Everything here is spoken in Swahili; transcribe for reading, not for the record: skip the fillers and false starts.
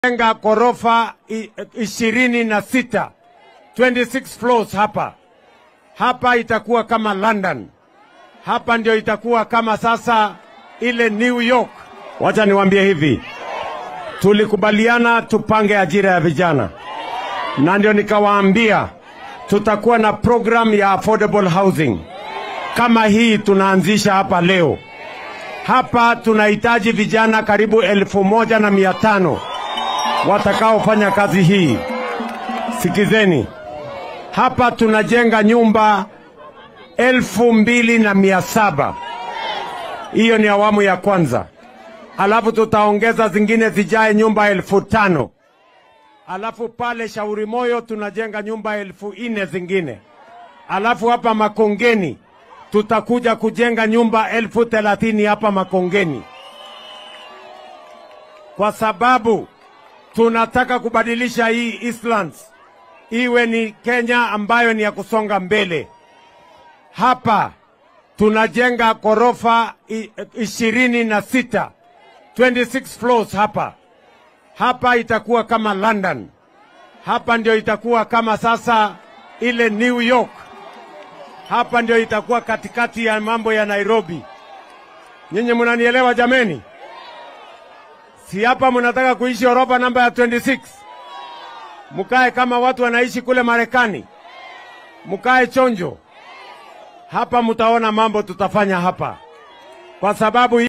Jenga ghorofa 26, 26 floors hapa. Hapa itakuwa kama London. Hapa ndio itakuwa kama sasa ile New York. Wacha niwaambie hivi. Tulikubaliana tupange ajira ya vijana. Na ndio nikawaambia tutakuwa na program ya affordable housing. Kama hii tunaanzisha hapa leo. Hapa tunahitaji vijana karibu 1,500 watakaofanya kazi hii. Sikizeni. Hapa tunajenga nyumba 2,700. Hiyo ni awamu ya kwanza. Alafu tutaongeza zingine zijae nyumba 5,000. Alafu pale Shauri Moyo tunajenga nyumba 4,000 zingine. Alafu hapa Makongeni tutakuja kujenga nyumba 30,000 hapa Makongeni. Kwa sababu tunataka kubadilisha hii Eastlands iwe ni Kenya ambayo ni ya kusonga mbele. Hapa tunajenga ghorofa 26, 26 floors hapa. Hapa itakuwa kama London. Hapa ndio itakuwa kama sasa ile New York. Hapa ndio itakuwa katikati ya mambo ya Nairobi. Nyinyi mnanielewa jameni? Si hapa mnataka kuishi ghorofa namba ya 26? Mkae kama watu wanaishi kule Marekani. Mkae chonjo. Hapa mtaona mambo tutafanya hapa. Kwa sababu